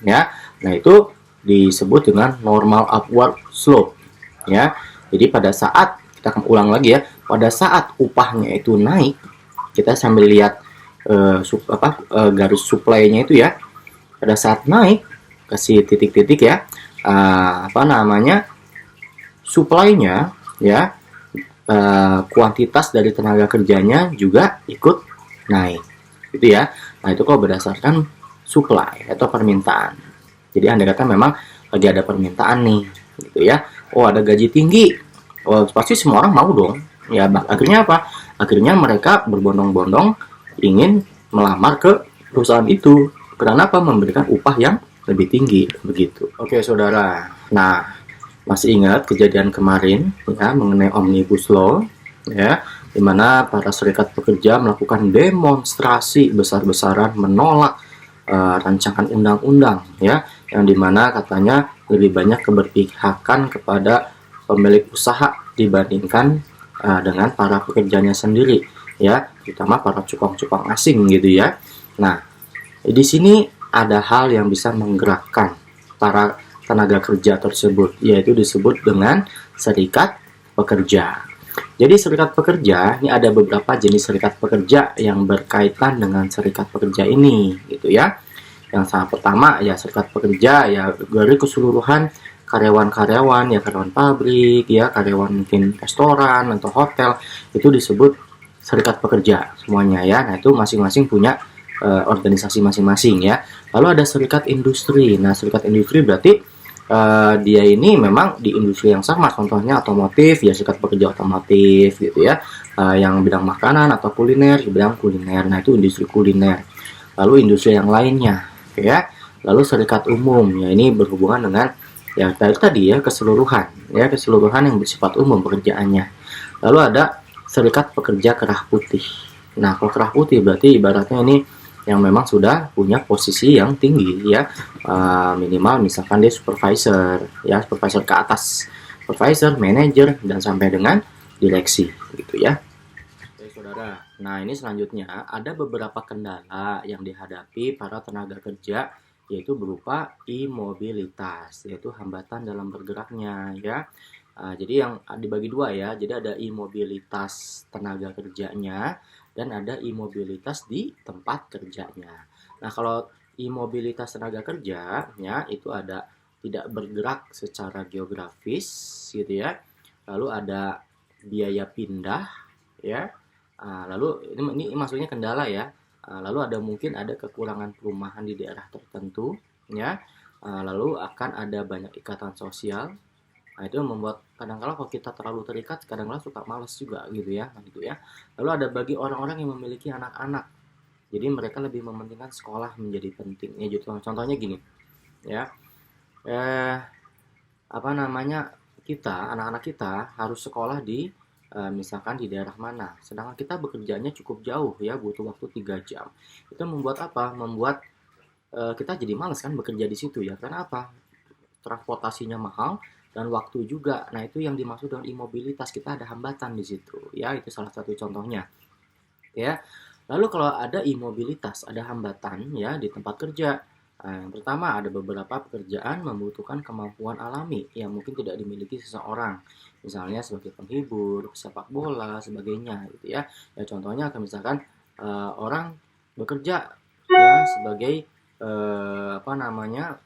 ya. Nah, itu disebut dengan normal upward slope, ya. Jadi pada saat kita akan ulang lagi ya, pada saat upahnya itu naik, kita sambil lihat garis supply-nya itu ya, pada saat naik kasih titik-titik ya, apa namanya, supply-nya ya, kuantitas dari tenaga kerjanya juga ikut naik gitu ya. Nah, itu kok berdasarkan supply atau permintaan. Jadi andai kata memang lagi ada permintaan nih gitu ya, oh ada gaji tinggi, oh pasti semua orang mau dong ya. Akhirnya apa, akhirnya mereka berbondong-bondong ingin melamar ke perusahaan itu karena apa, memberikan upah yang lebih tinggi begitu. Oke saudara, nah masih ingat kejadian kemarin ya mengenai Omnibus Law ya, di mana para serikat pekerja melakukan demonstrasi besar-besaran menolak rancangan undang-undang ya, yang dimana katanya lebih banyak keberpihakan kepada pemilik usaha dibandingkan dengan para pekerjanya sendiri ya, terutama para cukong-cukong asing gitu ya. Nah, di sini ada hal yang bisa menggerakkan para tenaga kerja tersebut, yaitu disebut dengan serikat pekerja. Jadi serikat pekerja ini ada beberapa jenis serikat pekerja yang berkaitan dengan serikat pekerja ini, gitu ya. Yang sangat pertama ya serikat pekerja ya dari keseluruhan karyawan-karyawan ya, karyawan pabrik ya, karyawan mungkin restoran atau hotel, itu disebut serikat pekerja semuanya ya. Nah, itu masing-masing punya organisasi masing-masing ya. Lalu ada serikat industri. Nah, serikat industri berarti dia ini memang di industri yang sama, contohnya otomotif ya, serikat pekerja otomotif gitu ya, yang bidang makanan atau kuliner di bidang kuliner. Nah, itu industri kuliner. Lalu industri yang lainnya ya, lalu serikat umum ya, ini berhubungan dengan ya tadi ya, keseluruhan yang bersifat umum pekerjaannya. Lalu ada serikat pekerja kerah putih. Nah, kalau kerah putih berarti ibaratnya ini yang memang sudah punya posisi yang tinggi ya, minimal misalkan dia supervisor ya, supervisor ke atas, supervisor, manager, dan sampai dengan direksi gitu ya. Oke saudara, nah ini selanjutnya ada beberapa kendala yang dihadapi para tenaga kerja, yaitu berupa imobilitas, yaitu hambatan dalam bergeraknya ya. Jadi yang dibagi dua ya, jadi ada imobilitas tenaga kerjanya dan ada imobilitas di tempat kerjanya. Nah, kalau imobilitas tenaga kerja ya, itu ada tidak bergerak secara geografis gitu ya. Lalu ada biaya pindah ya. Lalu ini maksudnya kendala ya. Lalu ada mungkin ada kekurangan perumahan di daerah tertentu ya. Lalu akan ada banyak ikatan sosial. Nah, itu membuat kadang-kala kalau kita terlalu terikat, kadang-kala suka males juga gitu ya, gitu ya. Lalu ada bagi orang-orang yang memiliki anak-anak, jadi mereka lebih mementingkan sekolah menjadi penting. Ya, gitu. Contohnya gini, ya, eh, apa namanya, kita, anak-anak kita harus sekolah di misalkan di daerah mana, sedangkan kita bekerjanya cukup jauh ya, butuh waktu 3 jam. Itu membuat apa? Membuat kita jadi males kan bekerja di situ ya. Karena apa? Transportasinya mahal dan waktu juga. Nah, itu yang dimaksud dengan imobilitas, kita ada hambatan di situ. Ya, itu salah satu contohnya. Ya. Lalu kalau ada imobilitas, ada hambatan ya di tempat kerja. Nah, yang pertama ada beberapa pekerjaan membutuhkan kemampuan alami yang mungkin tidak dimiliki seseorang. Misalnya sebagai penghibur, sepak bola, sebagainya gitu ya. Ya contohnya misalkan orang bekerja ya sebagai apa namanya,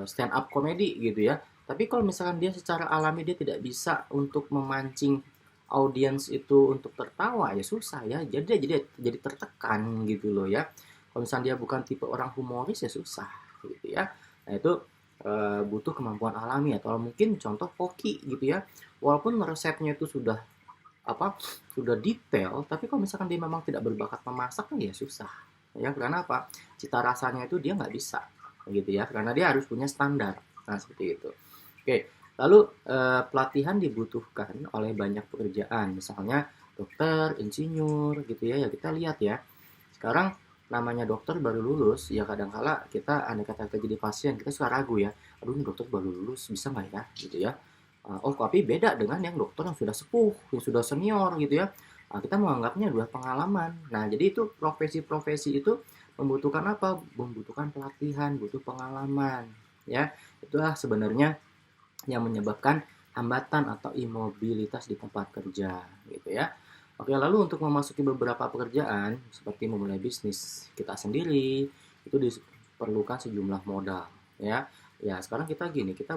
stand up comedy gitu ya. Tapi kalau misalkan dia secara alami dia tidak bisa untuk memancing audiens itu untuk tertawa, ya susah ya. Jadi tertekan gitu loh ya. Kalau misalnya dia bukan tipe orang humoris ya susah gitu ya. Nah, itu butuh kemampuan alami, atau mungkin contoh koki gitu ya. Walaupun resepnya itu sudah sudah detail, tapi kalau misalkan dia memang tidak berbakat memasak ya susah. Ya, karena apa? Cita rasanya itu dia nggak bisa gitu ya, karena dia harus punya standar. Nah, seperti itu. Oke, lalu pelatihan dibutuhkan oleh banyak pekerjaan, misalnya dokter, insinyur gitu ya. Ya kita lihat ya. Sekarang namanya dokter baru lulus, ya kadang-kala kita andai kata kita jadi pasien, kita suka ragu ya. Aduh, ini dokter baru lulus, bisa nggak ya? Gitu ya. Oh, tapi beda dengan yang dokter yang sudah sepuh, yang sudah senior gitu ya. Kita menganggapnya adalah pengalaman. Nah, jadi itu profesi-profesi itu membutuhkan apa? Membutuhkan pelatihan, butuh pengalaman, ya. Itulah sebenarnya yang menyebabkan hambatan atau imobilitas di tempat kerja, gitu ya. Oke, lalu untuk memasuki beberapa pekerjaan seperti memulai bisnis kita sendiri, itu diperlukan sejumlah modal, ya. Ya, sekarang kita gini, kita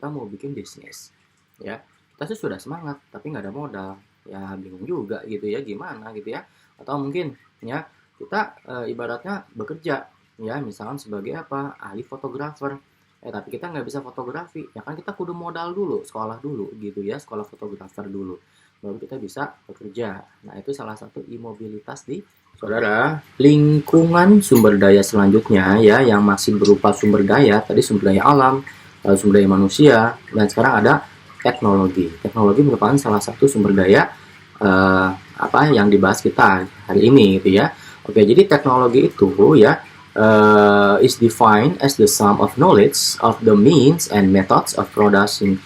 mau bikin bisnis, ya. Kita sih sudah semangat, tapi nggak ada modal, ya bingung juga gitu ya, gimana gitu ya. Atau mungkin ya kita ibaratnya bekerja, ya misalkan sebagai apa, ahli fotografer, tapi kita nggak bisa fotografi, ya kan kita kudu modal dulu, sekolah dulu gitu ya, sekolah fotografer dulu, baru kita bisa bekerja. Nah, itu salah satu imobilitas di saudara. Lingkungan sumber daya selanjutnya ya, yang masih berupa sumber daya, tadi sumber daya alam, lalu sumber daya manusia, dan sekarang ada teknologi. Teknologi merupakan salah satu sumber daya yang dibahas kita hari ini gitu ya. Oke, jadi teknologi itu ya is defined as the sum of knowledge of the means and methods of producing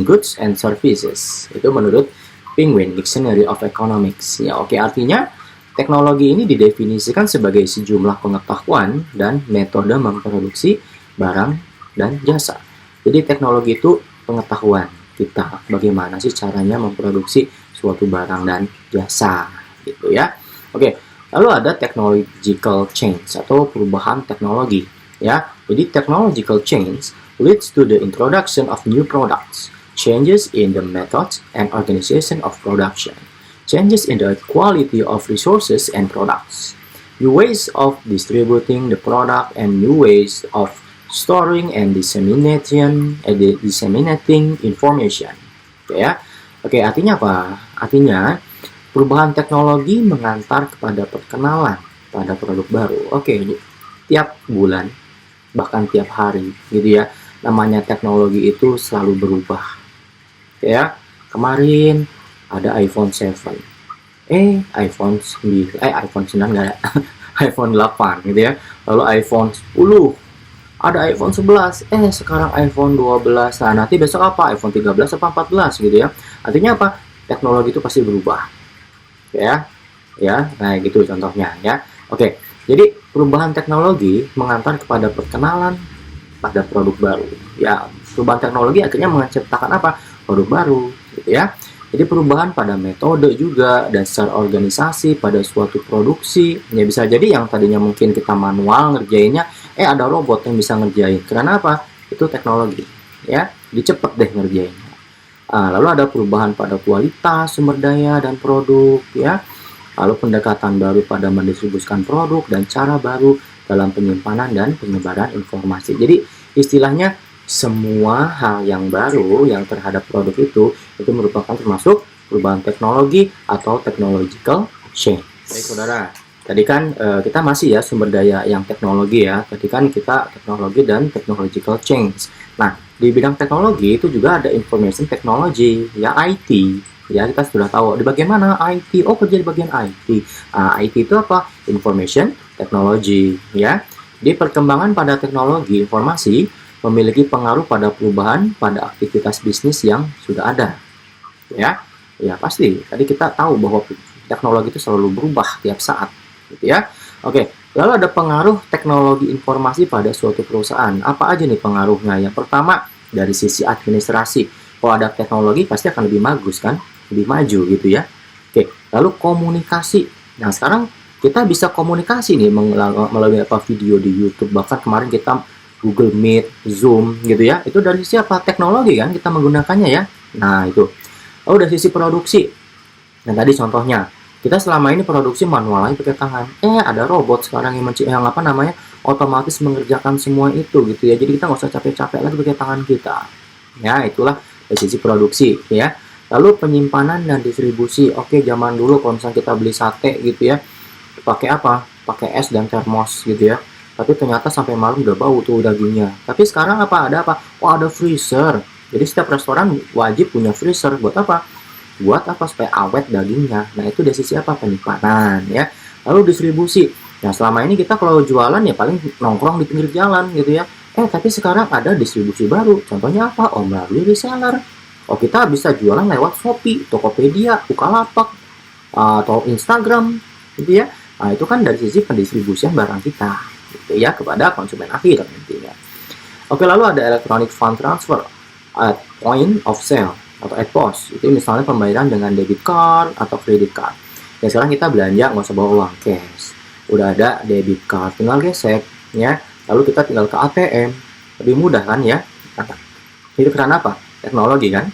goods and services. Itu menurut Penguin Dictionary of Economics. Ya, oke, artinya teknologi ini didefinisikan sebagai sejumlah pengetahuan dan metode memproduksi barang dan jasa. Jadi teknologi itu pengetahuan kita, bagaimana sih caranya memproduksi suatu barang dan jasa gitu ya. Oke, lalu ada technological change atau perubahan teknologi ya. Jadi technological change leads to the introduction of new products, changes in the methods and organization of production, changes in the quality of resources and products, new ways of distributing the product, and new ways of storing and disseminating information. Oke ya. Oke, artinya apa? Artinya perubahan teknologi mengantar kepada perkenalan pada produk baru. Oke, tiap bulan bahkan tiap hari gitu ya. Namanya teknologi itu selalu berubah. Ya, kemarin ada iPhone 7. iPhone 9 enggak ada. iPhone 8 gitu ya. Lalu iPhone 10. Ada iPhone 11, sekarang iPhone 12. Nah, nanti besok apa? iPhone 13 apa 14 gitu ya. Artinya apa? Teknologi itu pasti berubah. Ya. Nah, gitu contohnya ya. Oke. Jadi, perubahan teknologi mengantar kepada perkenalan pada produk baru. Ya, perubahan teknologi akhirnya menciptakan apa? Produk baru gitu ya. Jadi perubahan pada metode juga dan secara organisasi pada suatu produksi. Ya bisa jadi yang tadinya mungkin kita manual ngerjainnya, ada robot yang bisa ngerjain. Karena apa? Itu teknologi. Ya, dicepet deh ngerjainnya. Lalu ada perubahan pada kualitas sumber daya dan produk. Ya, lalu pendekatan baru pada mendistribusikan produk dan cara baru dalam penyimpanan dan penyebaran informasi. Jadi istilahnya semua hal yang baru yang terhadap produk itu merupakan termasuk perubahan teknologi atau technological change. Baik saudara, tadi kan kita masih ya sumber daya yang teknologi ya. Tadi kan kita teknologi dan technological change. Nah, di bidang teknologi itu juga ada information technology ya, IT. Ya, kita sudah tahu di bagian mana IT. Oh, kerja di bagian IT. IT itu apa? Information technology ya. Di perkembangan pada teknologi informasi memiliki pengaruh pada perubahan pada aktivitas bisnis yang sudah ada. Ya pasti. Tadi kita tahu bahwa teknologi itu selalu berubah tiap saat, gitu ya. Oke, lalu ada pengaruh teknologi informasi pada suatu perusahaan. Apa aja nih pengaruhnya? Yang pertama dari sisi administrasi. Kalau ada teknologi pasti akan lebih bagus kan, lebih maju gitu ya. Oke, lalu komunikasi. Nah sekarang kita bisa komunikasi nih melalui video di YouTube. Bahkan kemarin kita Google Meet, Zoom gitu ya. Itu dari siapa? Teknologi kan kita menggunakannya ya. Nah, itu. Oh, dari sisi produksi. Dan tadi contohnya, kita selama ini produksi manual aja pakai tangan. Ada robot sekarang yang otomatis mengerjakan semua itu gitu ya. Jadi kita nggak usah capek-capek lagi pakai tangan kita. Ya, itulah dari sisi produksi ya. Lalu penyimpanan dan distribusi. Oke, zaman dulu kalau misalnya kita beli sate gitu ya, pakai apa? Pakai es dan termos gitu ya. Tapi ternyata sampai malam udah bau tuh dagingnya. Tapi sekarang apa? Ada apa? Oh, ada freezer. Jadi setiap restoran wajib punya freezer. Buat apa? Buat apa? Supaya awet dagingnya. Nah, itu dari sisi apa? Penyimpanan ya. Lalu distribusi. Nah, selama ini kita kalau jualan ya paling nongkrong di pinggir jalan gitu ya. Tapi sekarang ada distribusi baru. Contohnya apa? Oh, melalui reseller. Oh, kita bisa jualan lewat Shopee, Tokopedia, Bukalapak, atau Instagram gitu ya. Nah, itu kan dari sisi pendistribusian barang kita gitu ya kepada konsumen akhir intinya. Oke, lalu ada electronic fund transfer at point of sale atau at POS. Itu misalnya pembayaran dengan debit card atau credit card. Ya, sekarang kita belanja nggak usah bawa uang cash. Udah ada debit card, tinggal gesek ya. Lalu kita tinggal ke ATM. Lebih mudah kan ya? Itu karena apa? Teknologi kan?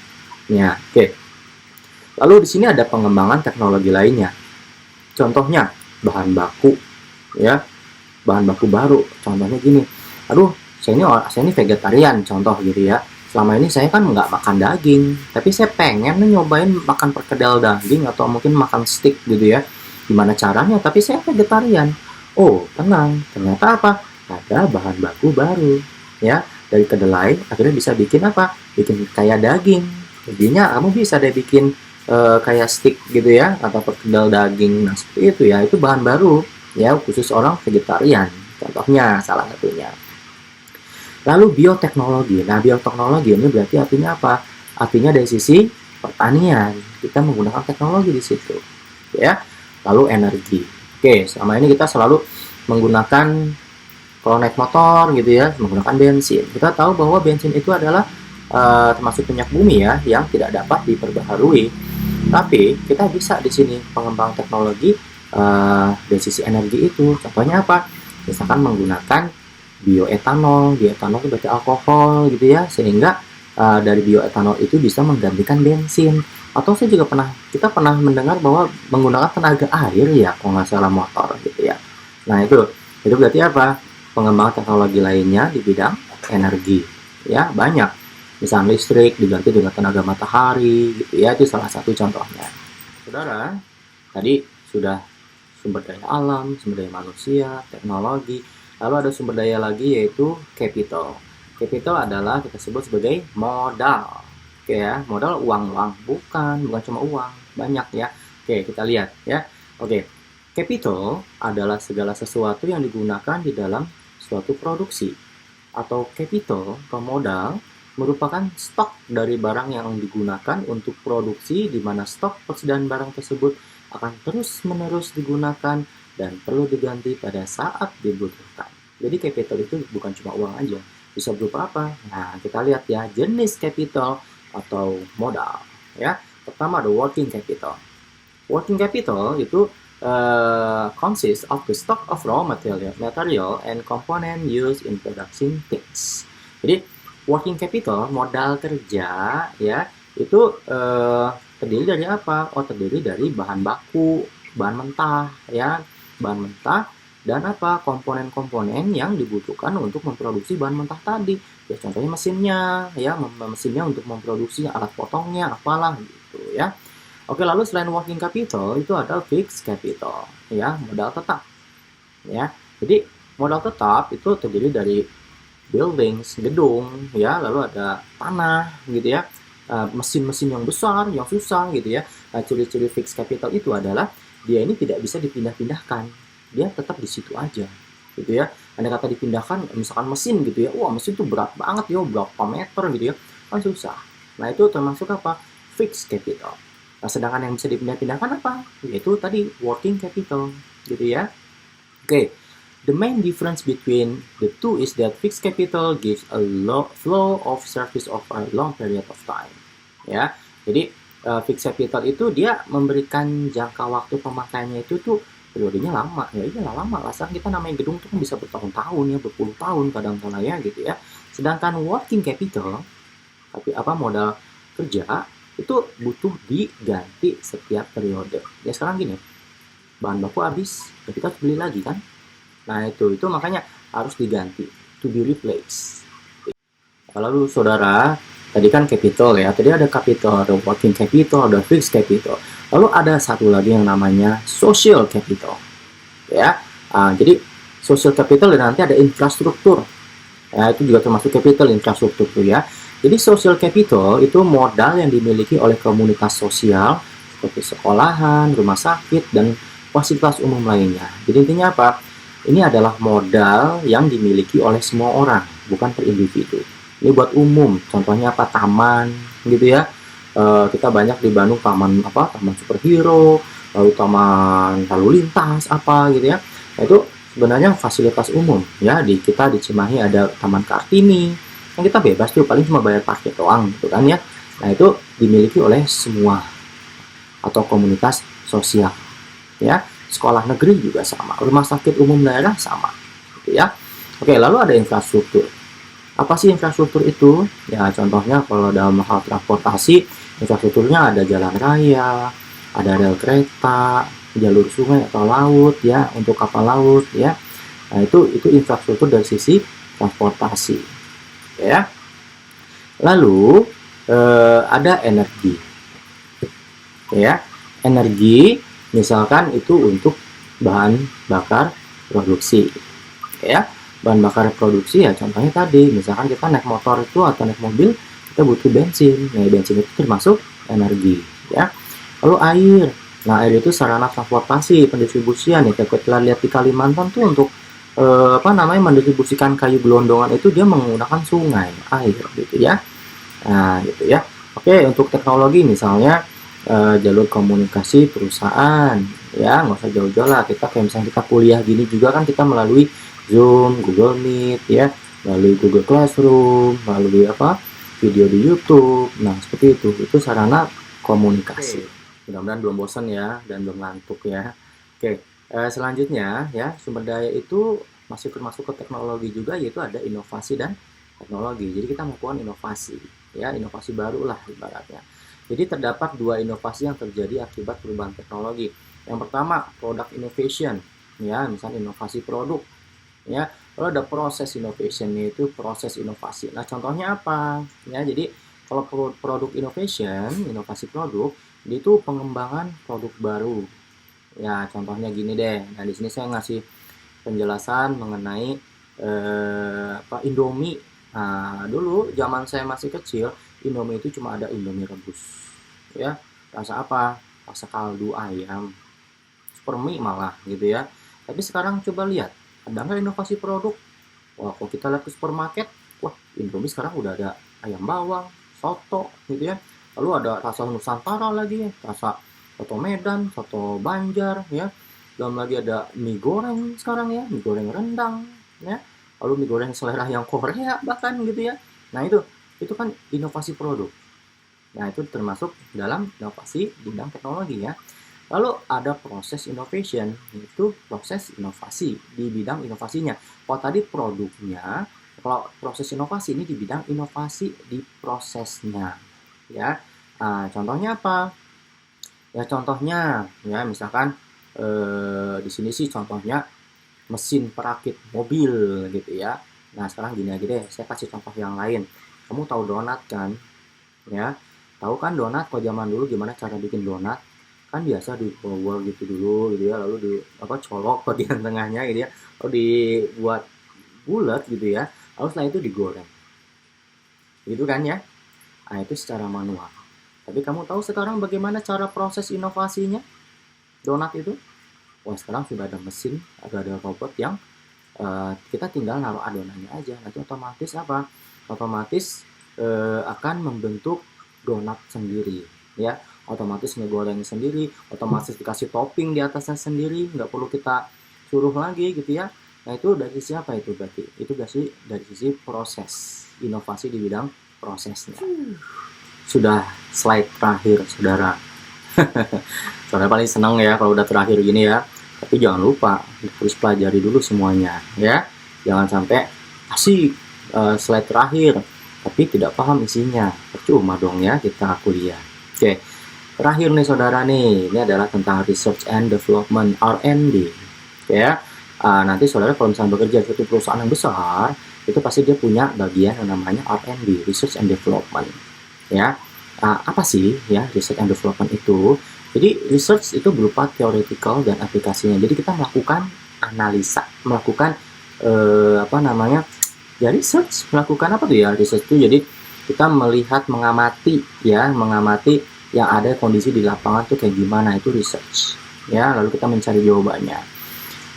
Ya, oke. Lalu di sini ada pengembangan teknologi lainnya. Contohnya bahan baku ya, bahan baku baru. Contohnya gini, aduh saya ini vegetarian contoh gitu ya. Selama ini saya kan nggak makan daging, tapi saya pengen nyobain makan perkedel daging atau mungkin makan steak gitu ya. Gimana caranya? Tapi saya vegetarian. Oh, tenang, ternyata apa? Ada bahan baku baru ya, dari kedelai akhirnya bisa bikin apa? Bikin kayak daging. Jadinya kamu bisa deh bikin kayak stick gitu ya, atau perkedel daging. Nah, seperti itu ya, itu bahan baru ya, khusus orang vegetarian contohnya, salah satunya. Lalu bioteknologi. Nah, bioteknologi ini berarti artinya apa? Artinya dari sisi pertanian kita menggunakan teknologi di situ ya. Lalu energi. Oke, selama ini kita selalu menggunakan, kalau naik motor gitu ya, menggunakan bensin. Kita tahu bahwa bensin itu adalah termasuk minyak bumi ya, yang tidak dapat diperbaharui. Tapi kita bisa di sini pengembang teknologi dari sisi energi itu. Contohnya apa? Misalkan menggunakan bioetanol. Bioetanol itu berarti alkohol gitu ya, sehingga dari bioetanol itu bisa menggantikan bensin. Atau kita pernah mendengar bahwa menggunakan tenaga air ya, kalau nggak salah motor gitu ya. Nah, itu berarti apa? Pengembangan teknologi lainnya di bidang energi ya, banyak. Misalnya listrik diganti dengan tenaga matahari gitu ya, itu salah satu contohnya. Saudara, tadi sudah sumber daya alam, sumber daya manusia, teknologi. Lalu ada sumber daya lagi yaitu capital. Capital adalah kita sebut sebagai modal. Oke ya, modal uang, bukan cuma uang, banyak ya. Oke, kita lihat ya. Oke, capital adalah segala sesuatu yang digunakan di dalam suatu produksi. Atau capital atau modal merupakan stok dari barang yang digunakan untuk produksi, di mana stok persediaan barang tersebut akan terus-menerus digunakan dan perlu diganti pada saat dibutuhkan. Jadi capital itu bukan cuma uang aja, bisa berupa apa? Nah, kita lihat ya, jenis capital atau modal ya. Pertama ada working capital. Working capital itu consists of the stock of raw material and component used in production things. Jadi working capital, modal kerja ya, itu terdiri dari apa? Oh, terdiri dari bahan baku, bahan mentah ya, bahan mentah dan apa? Komponen-komponen yang dibutuhkan untuk memproduksi bahan mentah tadi. Ya, contohnya mesinnya ya, mesinnya untuk memproduksi alat potongnya, apalah gitu ya. Oke, lalu selain working capital itu ada fixed capital ya, modal tetap ya. Jadi modal tetap itu terdiri dari buildings, gedung ya, lalu ada tanah gitu ya, mesin-mesin yang besar, yang susah gitu ya. Nah, ciri-ciri fixed capital itu adalah dia ini tidak bisa dipindah-pindahkan, dia tetap di situ aja gitu ya. Andai kata dipindahkan misalkan mesin gitu ya, wah mesin itu berat banget ya, berapa meter gitu ya, kan susah. Nah, itu termasuk apa? Fixed capital. Nah, sedangkan yang bisa dipindah-pindahkan apa? Yaitu tadi working capital gitu ya. Oke. The main difference between the two is that fixed capital gives a low flow of service of a long period of time. Ya, jadi fixed capital itu dia memberikan jangka waktu pemakaiannya itu tuh periodenya lama. Ya iyalah lama lah. Sekarang kita namanya gedung tuh kan bisa bertahun-tahun ya, berpuluh tahun kadang-kadang ya gitu ya. Sedangkan working capital, tapi apa, modal kerja itu butuh diganti setiap periode. Ya sekarang gini, bahan baku habis, ya kita harus beli lagi kan. Nah itu makanya harus diganti, to be replaced. Lalu saudara, tadi kan capital ya, tadi ada capital, ada working capital, ada fixed capital. Lalu ada satu lagi yang namanya social capital. Ya, jadi social capital dan nanti ada infrastruktur. Ya, itu juga termasuk capital, infrastruktur ya. Jadi social capital itu modal yang dimiliki oleh komunitas sosial seperti sekolahan, rumah sakit, dan fasilitas umum lainnya. Jadi intinya apa? Ini adalah modal yang dimiliki oleh semua orang, bukan per individu. Ini buat umum, contohnya apa? Taman, gitu ya. Kita banyak di Bandung taman apa? Taman superhero, lalu taman lalu lintas apa gitu ya. Nah, itu sebenarnya fasilitas umum ya. Di kita di Cimahi ada Taman Kartini yang kita bebas tuh, paling cuma bayar parkir doang gitu kan ya. Nah, itu dimiliki oleh semua atau komunitas sosial ya. Sekolah negeri juga sama, rumah sakit umum daerah sama gitu ya. Oke, lalu ada infrastruktur. Apa sih infrastruktur itu? Ya, contohnya kalau dalam hal transportasi, infrastrukturnya ada jalan raya, ada rel kereta, jalur sungai atau laut ya, untuk kapal laut ya. Nah, itu infrastruktur dari sisi transportasi ya. Lalu ada energi ya. Energi misalkan itu untuk bahan bakar produksi ya. Bahan bakar produksi ya contohnya tadi, misalkan kita naik motor itu atau naik mobil, kita butuh bensin. Nah, bensin itu termasuk energi ya. Lalu air. Nah, air itu sarana transportasi, pendistribusian ya. Kalau kita lihat di Kalimantan tuh untuk mendistribusikan kayu gelondongan itu dia menggunakan sungai, air gitu ya. Nah, gitu ya. Oke, untuk teknologi misalnya jalur komunikasi perusahaan ya, nggak usah jauh-jauh lah. Kita kayak misalnya kita kuliah gini juga kan kita melalui Zoom, Google Meet ya, melalui Google Classroom, melalui video di YouTube. Nah, seperti itu sarana komunikasi. Mudah-mudahan belum bosan ya dan belum ngantuk ya. Oke, selanjutnya ya, sumber daya itu masih termasuk ke teknologi juga, yaitu ada inovasi dan teknologi. Jadi kita melakukan inovasi ya, inovasi baru lah ibaratnya. Jadi terdapat dua inovasi yang terjadi akibat perubahan teknologi. Yang pertama, product innovation ya, misalnya inovasi produk ya. Lalu ada proses innovation, yaitu proses inovasi. Nah, contohnya apa ya? Jadi kalau produk innovation, inovasi produk itu pengembangan produk baru ya. Contohnya gini deh. Nah, di sini saya ngasih penjelasan mengenai Indomie. Nah, dulu zaman saya masih kecil, Indomie itu cuma ada Indomie rebus ya. Rasa apa? Rasa kaldu ayam, super mie malah gitu ya. Tapi sekarang coba lihat, ada nggak inovasi produk? Wah, kalau kita lihat ke supermarket, wah, Indomie sekarang udah ada ayam bawang, soto gitu ya. Lalu ada rasa Nusantara lagi, rasa soto Medan, soto Banjar ya. Dan lagi ada mie goreng sekarang ya, mie goreng rendang ya. Lalu mie goreng selera yang Korea bahkan gitu ya. Nah, itu kan inovasi produk. Nah, itu termasuk dalam inovasi bidang teknologi ya. Lalu ada proses innovation, yaitu proses inovasi di bidang inovasinya. Kalau tadi produknya, kalau proses inovasi ini di bidang inovasi di prosesnya ya. Nah, contohnya apa? Ya contohnya ya misalkan di sini sih contohnya mesin perakit mobil gitu ya. Nah, sekarang gini aja deh, saya kasih contoh yang lain. Kamu tahu donat kan? Ya, tahu kan donat? Kalau zaman dulu gimana cara bikin donat? Kan biasa dibawa gitu dulu gitu ya, lalu colok bagian tengahnya gitu ya, lalu dibuat bulat gitu ya, lalu setelah itu digoreng gitu kan ya. Nah, itu secara manual. Tapi kamu tahu sekarang bagaimana cara proses inovasinya donat itu? Wah, sekarang sudah ada mesin, ada robot yang kita tinggal naruh adonannya aja, nanti otomatis otomatis akan membentuk donat sendiri ya. Otomatis ngegoreng sendiri, otomatis dikasih topping di atasnya sendiri, nggak perlu kita suruh lagi gitu ya. Nah, itu dari sisi apa itu berarti? Itu dari sisi proses, inovasi di bidang prosesnya. Sudah slide terakhir, saudara. Saudara paling senang ya kalau udah terakhir gini ya. Tapi jangan lupa, terus pelajari dulu semuanya ya. Jangan sampai asik slide terakhir, tapi tidak paham isinya. Percuma dong ya kita kuliah. Oke. Terakhir nih saudara nih, ini adalah tentang research and development (R&D). Ya, Nanti saudara kalau misalnya bekerja di suatu perusahaan yang besar, itu pasti dia punya bagian yang namanya R&D, Research and Development. Ya, apa sih ya Research and Development itu? Jadi research itu berupa theoretical dan aplikasinya. Jadi kita melakukan analisa, melakukan ya research, melakukan apa tuh ya research itu? Jadi kita melihat, mengamati yang ada kondisi di lapangan tuh kayak gimana, itu research. Ya, lalu kita mencari jawabannya.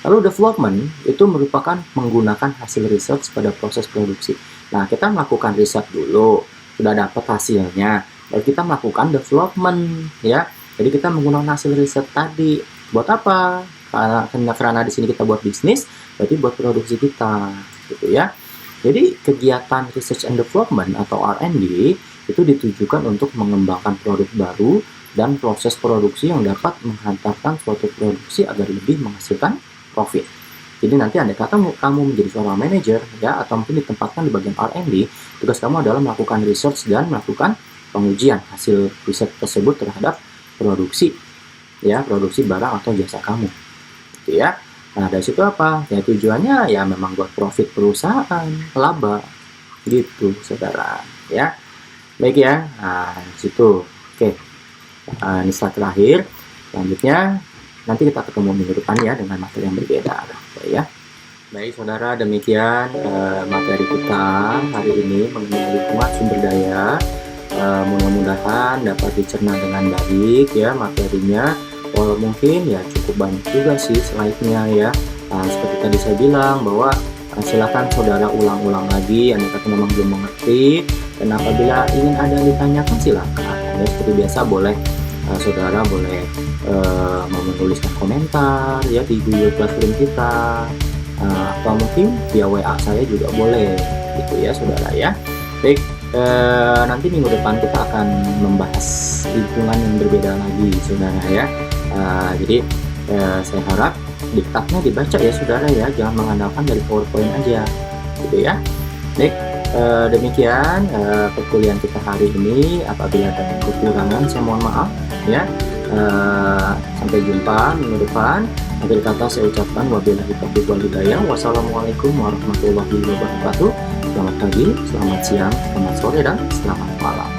Lalu development itu merupakan menggunakan hasil research pada proses produksi. Nah, kita melakukan riset dulu, sudah dapat hasilnya, lalu kita melakukan development, ya. Jadi kita menggunakan hasil riset tadi buat apa? Karena di sini kita buat bisnis, berarti buat produksi kita, gitu ya. Jadi kegiatan research and development atau R&D itu ditujukan untuk mengembangkan produk baru dan proses produksi yang dapat menghantarkan suatu produksi agar lebih menghasilkan profit. Jadi nanti andai kata kamu menjadi seorang manajer ya, atau mungkin ditempatkan di bagian R&D, tugas kamu adalah melakukan research dan melakukan pengujian hasil riset tersebut terhadap produksi barang atau jasa kamu, gitu ya. Nah, dari situ apa? Ya tujuannya ya memang buat profit perusahaan, laba, gitu saudara ya. Baik ya. Nah, situ. Oke. Ini slide terakhir. Selanjutnya nanti kita ketemu minggu depan ya dengan materi yang berbeda ya. Baik saudara, demikian materi kita hari ini mengenai lingkungan sumber daya. Mudah-mudahan dapat dicerna dengan baik ya materinya. Walau mungkin ya cukup banyak juga sih slide-nya ya. Seperti tadi saya bilang bahwa silakan saudara ulang-ulang lagi andai kata memang belum mengerti, dan apabila ingin ada yang ditanyakan silakan ya, seperti biasa boleh saudara boleh menuliskan komentar ya di Google Classroom kita, atau mungkin via WA saya juga boleh, gitu ya saudara ya. Baik, nanti minggu depan kita akan membahas lingkungan yang berbeda lagi saudara ya. Jadi saya harap diktatnya dibaca ya saudara ya, jangan mengandalkan dari PowerPoint aja, gitu ya. Baik, demikian perkuliahan kita hari ini. Apabila ada kekurangan saya mohon maaf ya. Sampai jumpa minggu depan. Akhir kata saya ucapkan wabillahi taufiq wal hidayah. Wassalamualaikum warahmatullahi wabarakatuh. Selamat pagi, selamat siang, selamat sore, dan selamat malam.